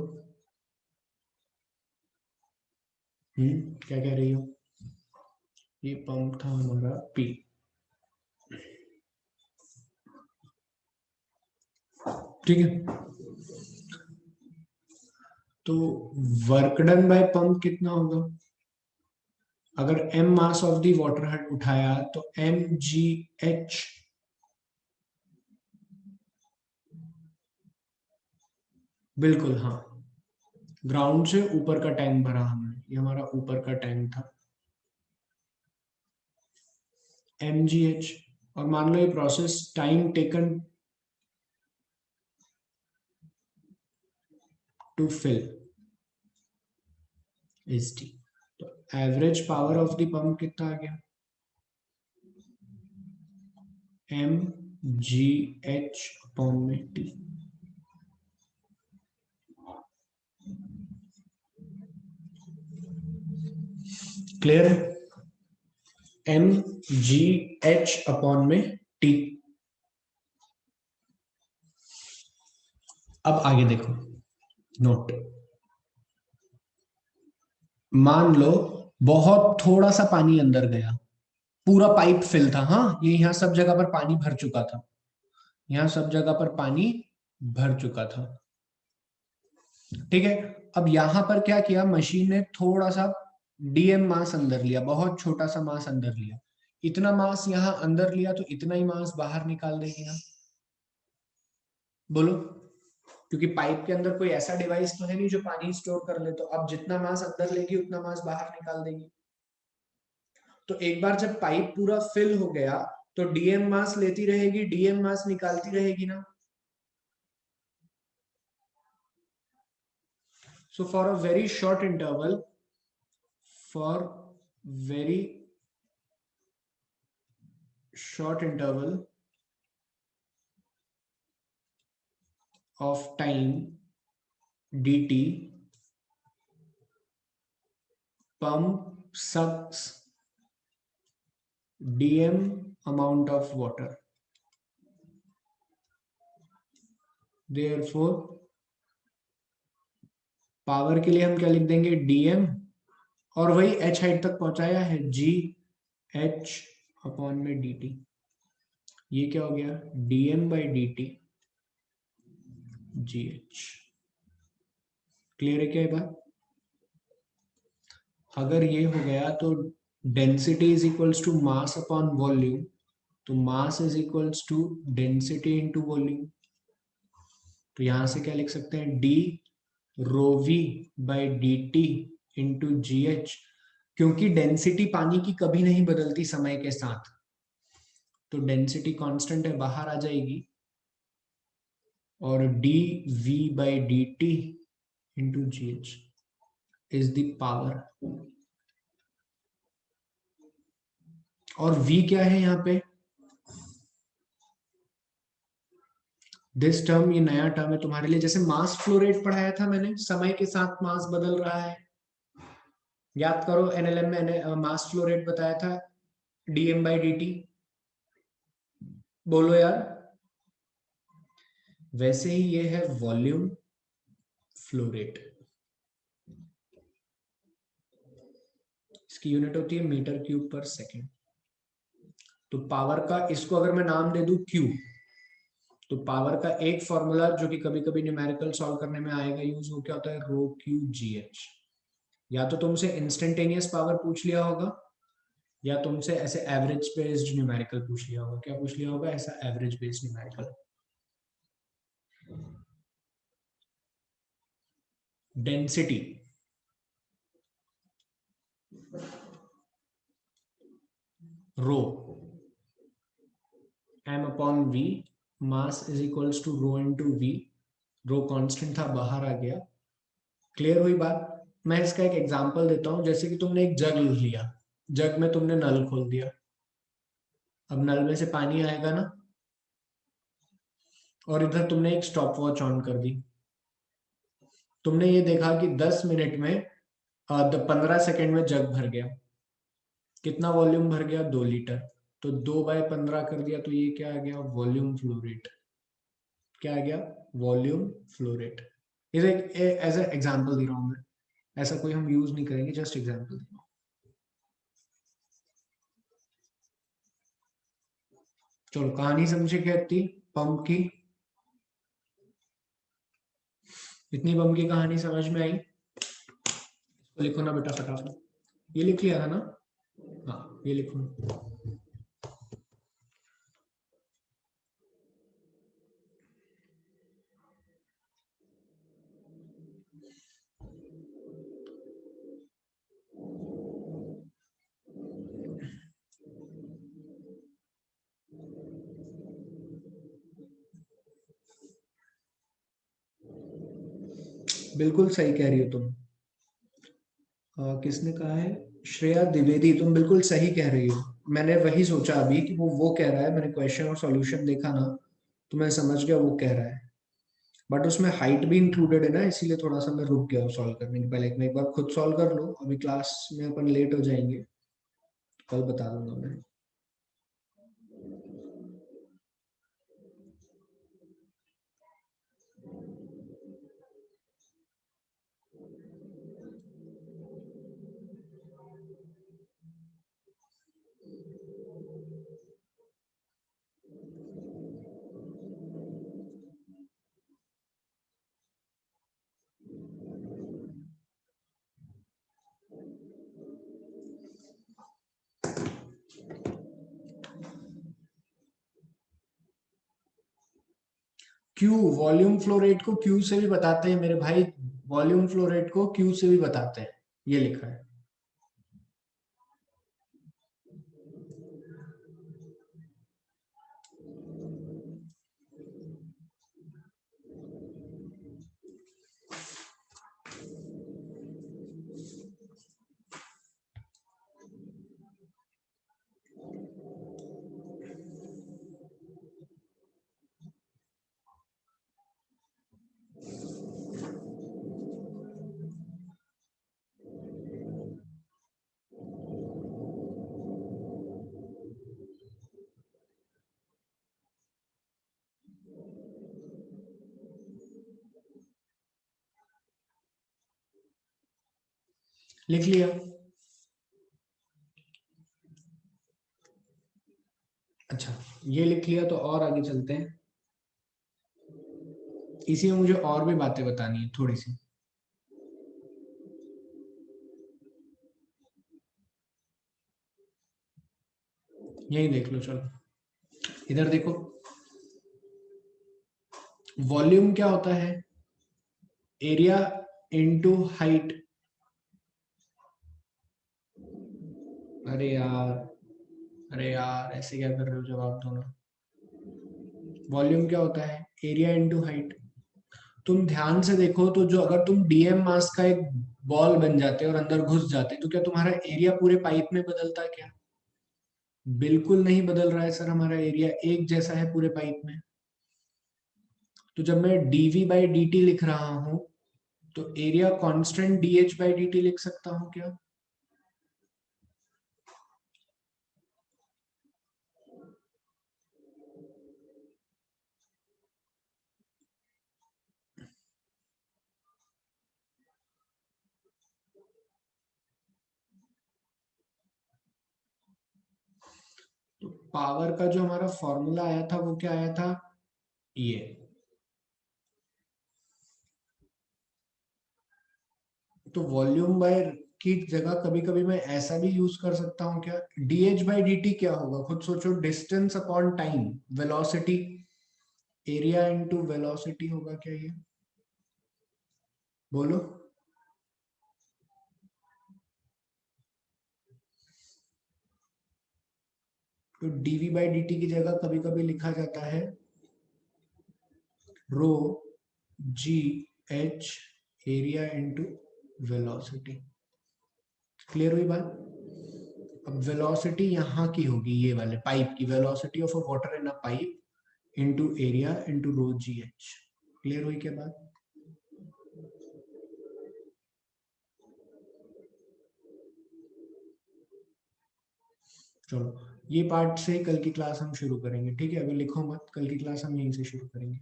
क्या कह रही हो? ये पंप था हमारा पी। ठीक है। तो वर्क डन बाय पंप कितना होगा? अगर m mass of the water उठाया तो mgh। बिल्कुल हाँ। ग्राउंड से ऊपर का टैंक भरा हमने, ये हमारा ऊपर का टैंक था, mgh। और मान लो ये process time taken to fill is T. तो average power of the pump कितना आ गया? mgh अपॉन में टी। क्लियर है? mgh अपॉन में टी। अब आगे देखो, नोट। मान लो बहुत थोड़ा सा पानी अंदर गया, पूरा पाइप फिल था, हाँ ये यहाँ सब जगह पर पानी भर चुका था, यहाँ सब जगह पर पानी भर चुका था। ठीक है। अब यहां पर क्या किया, मशीन ने थोड़ा सा डीएम मास अंदर लिया, बहुत छोटा सा मास अंदर लिया। इतना मास यहां अंदर लिया तो इतना ही मास बाहर निकाल देगी ना? बोलो। क्योंकि पाइप के अंदर कोई ऐसा डिवाइस तो है नहीं जो पानी स्टोर कर ले, तो अब जितना मास अंदर लेगी उतना मास बाहर निकाल देगी। तो एक बार जब पाइप पूरा फिल हो गया तो डीएम मास लेती रहेगी, डीएम मास निकालती रहेगी ना? So for a very short interval, for very short interval of time dt, pump sucks dm amount of water. Therefore power के लिए हम क्या लिख देंगे? dm, और वही h हाइट तक पहुंचाया है, g h अपॉन में dt। ये क्या हो गया? dm by dt gh। Clear है क्या ये बात? अगर ये हो गया तो density is equals to mass upon volume, तो mass is equals to density into volume. तो यहां से क्या लिख सकते हैं? D rho V by D T into ji H. क्योंकि डेंसिटी पानी की कभी नहीं बदलती समय के साथ, तो डेंसिटी कांस्टेंट है, बाहर आ जाएगी। और d v by D T into ji h is the power. और v क्या है यहाँ पे? दिस टर्म, ये नया टर्म है तुम्हारे लिए। जैसे मास फ्लो रेट पढ़ाया था मैंने, समय के साथ मास बदल रहा है, याद करो। एनएलएम में मैंने मास फ्लो रेट बताया था, डीएम बाई डी टी। बोलो यार। वैसे ही ये है वॉल्यूम फ्लो रेट। इसकी यूनिट होती है मीटर क्यूब पर सेकेंड। तो पावर का, इसको अगर मैं नाम दे दूं क्यू, तो पावर का एक फॉर्मूला जो कि कभी कभी न्यूमेरिकल सॉल्व करने में आएगा यूज, वो क्या होता है? रो क्यू जी एच। या तो तुमसे इंस्टेंटेनियस पावर पूछ लिया होगा, या तुमसे ऐसे एवरेज बेस्ड न्यूमेरिकल पूछ लिया होगा, क्या पूछ लिया होगा, ऐसा average based numerical. Density, rho, m upon v, mass is equals to rho into v, rho constant था बाहर आ गया। क्लियर हुई बात। मैं इसका एक एग्जांपल देता हूं, जैसे कि तुमने एक जग लिया, जग में तुमने नल खोल दिया, अब नल में से पानी आएगा ना, और इधर तुमने एक स्टॉप वॉच ऑन कर दी। तुमने ये देखा कि 10 मिनट में 15 सेकंड में जग भर गया। कितना वॉल्यूम भर गया, 2 लीटर। तो 2/15 कर दिया तो ये क्या आ गया, वॉल्यूम फ्लो रेट। क्या आ गया, वॉल्यूम फ्लो रेट। इसे एज ए एग्जाम्पल दे रहा हूं मैं, ऐसा कोई हम यूज नहीं करेंगे, जस्ट एग्जाम्पल दे रहा हूं। चलो कहानी समझे क्या थी पंप की, इतनी पंप की कहानी समझ में आई। इसको लिखो ना बेटा फटाफट, ये लिख लिया था ना, हाँ ये लिखो। बिल्कुल सही कह रही हो तुम। किसने कहा है, श्रेया द्विवेदी, तुम बिल्कुल सही कह रही हो। मैंने वही सोचा अभी कि वो कह रहा है, मैंने क्वेश्चन और सॉल्यूशन देखा ना, तो मैं समझ गया वो कह रहा है। बट उसमें हाइट भी इंक्लूडेड है ना, इसीलिए थोड़ा सा मैं रुक गया सॉल्व करने के पहले। एक बार खुद सॉल्व कर लो, अभी क्लास में अपन लेट हो जाएंगे, कल बता दूंगा मैं। क्यू, वॉल्यूम फ्लो रेट को क्यू से भी बताते हैं मेरे भाई, वॉल्यूम फ्लो रेट को क्यू से भी बताते हैं, ये लिखा है। लिख लिया। अच्छा, ये लिख लिया तो और आगे चलते हैं। इसी में मुझे और भी बातें बतानी है थोड़ी सी, यही देख लो। चलो इधर देखो, वॉल्यूम क्या होता है, एरिया इनटू हाइट। अरे यार, अरे यार ऐसे क्या कर रहे हो जवाब दोनों। वॉल्यूम क्या होता है, एरिया इनटू हाइट। तुम ध्यान से देखो तो, जो अगर तुम डीएम मास का एक बॉल बन जाते और अंदर घुस जाते, तो क्या तुम्हारा एरिया पूरे पाइप में बदलता है क्या, बिल्कुल नहीं बदल रहा है सर, हमारा एरिया एक जैसा है पूरे पाइप में। तो जब मैं dv बाई dt लिख रहा हूं, तो area constant dh by dt लिख सकता हूं क्या। तो पावर का जो हमारा फॉर्मूला आया था वो क्या आया था, ये। तो वॉल्यूम बाय की जगह कभी कभी मैं ऐसा भी यूज कर सकता हूँ क्या, dh बाई dt क्या होगा, खुद सोचो, distance upon time, velocity, area into velocity होगा क्या ये, बोलो। तो dv बाई dt की जगह कभी कभी लिखा जाता है रो जी H area into velocity. Clear हुई बात। अब वेलोसिटी यहाँ की होगी, ये वाले पाइप की velocity of a water in a pipe into area into rho ji h. Clear हुई क्या बात। चलो ये पार्ट से कल की क्लास हम शुरू करेंगे, ठीक है, अभी लिखो मत, कल की क्लास हम यहीं से शुरू करेंगे।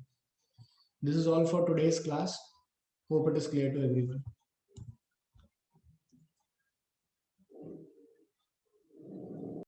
This is all for today's class, hope it is clear to everyone.